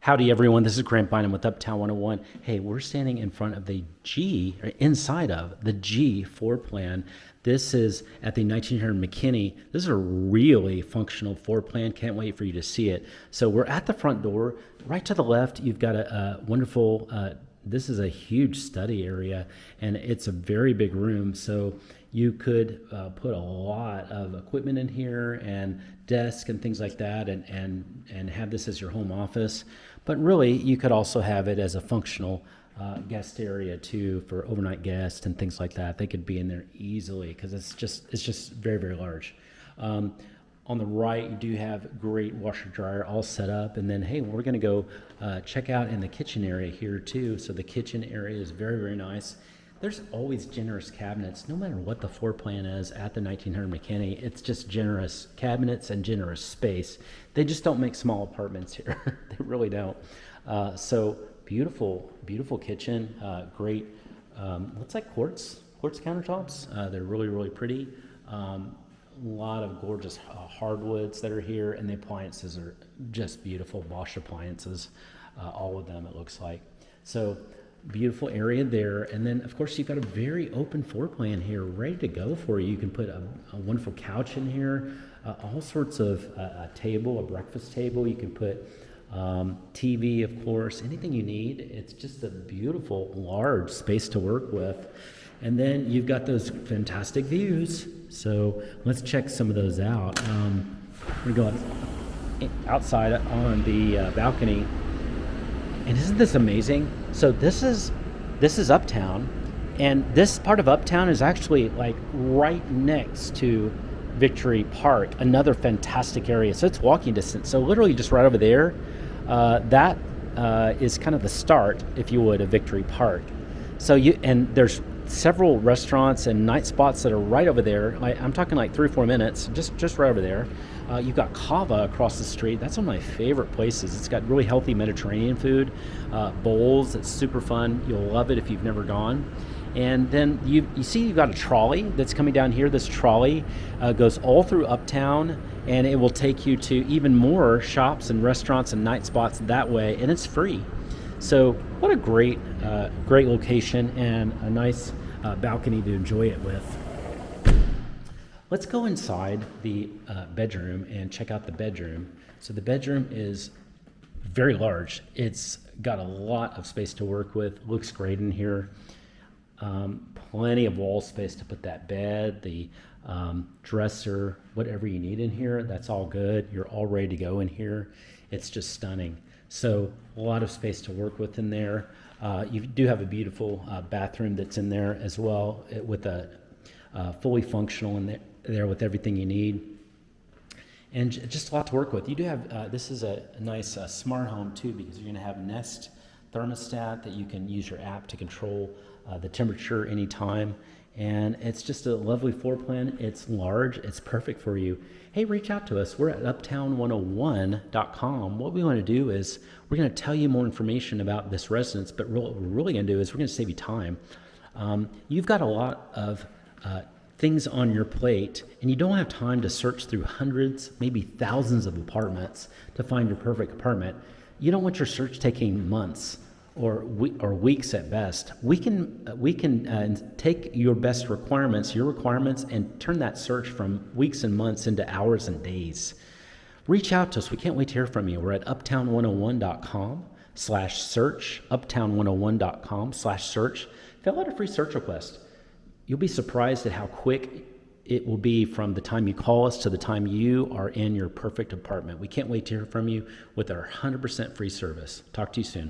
Howdy, everyone. This is Grant Bynum with Uptown 101. Hey, we're standing in front of the G, or inside of the G floor plan. This is at the 1900 McKinney. This is a really functional floor plan. Can't wait for you to see it. So we're at the front door. Right to the left, you've got a wonderful, this is a huge study area, and it's a very big room. So you could put a lot of equipment in here and desk and things like that, and have this as your home office. But really, you could also have it as a functional guest area too, for overnight guests and things like that. They could be in there easily because it's just very, very large. On the right, you do have great washer dryer all set up, and then hey, we're going to go check out in the kitchen area here too. So the kitchen area is very, very nice. There's always generous cabinets, no matter what the floor plan is at the 1900 McKinney. It's just generous cabinets and generous space. They just don't make small apartments here. They really don't. So beautiful, beautiful kitchen. Great. Looks like quartz countertops. They're really, really pretty. A lot of gorgeous hardwoods that are here, and the appliances are just beautiful. Bosch appliances, all of them, it looks like. So beautiful area there. And then of course you've got a very open floor plan here ready to go for you. You can put a wonderful couch in here, all sorts of a table, a breakfast table. You can put TV, of course, anything you need. It's just a beautiful large space to work with. And then you've got those fantastic views. So let's check some of those out. We're going to go outside on the balcony. And isn't this amazing? So this is Uptown, and this part of Uptown is actually like right next to Victory Park, another fantastic area. So it's walking distance. So literally just right over there, that is kind of the start, if you would, of Victory Park. So there's several restaurants and night spots that are right over there. I'm talking like 3 or 4 minutes, just right over there. You've got Kava across the street. That's one of my favorite places. It's got really healthy Mediterranean food, bowls. It's super fun. You'll love it if you've never gone. And then you see you've got a trolley that's coming down here. This trolley goes all through Uptown, and it will take you to even more shops and restaurants and night spots that way, and it's free. So what a great location, and a nice balcony to enjoy it with. Let's go inside the bedroom and check out the bedroom. So the bedroom is very large. It's got a lot of space to work with. Looks great in here. Plenty of wall space to put that bed, the dresser, whatever you need in here. That's all good. You're all ready to go in here. It's just stunning. So a lot of space to work with in there. You do have a beautiful bathroom that's in there as well, with a fully functional in there with everything you need, and just a lot to work with. You do have this is a nice smart home too, because you're going to have Nest thermostat that you can use your app to control the temperature anytime. And it's just a lovely floor plan. It's large. It's perfect for you. Hey, reach out to us. We're at uptown101.com. What we want to do is we're going to tell you more information about this residence, but what we're really going to do is we're going to save you time. You've got a lot of things on your plate, and you don't have time to search through hundreds, maybe thousands of apartments to find your perfect apartment. You don't want your search taking months or weeks at best. We can take your best requirements, your requirements, and turn that search from weeks and months into hours and days. Reach out to us. We can't wait to hear from you. We're at uptown101.com/search, uptown101.com/search. Fill out a free search request. You'll be surprised at how quick it will be from the time you call us to the time you are in your perfect apartment. We can't wait to hear from you with our 100% free service. Talk to you soon.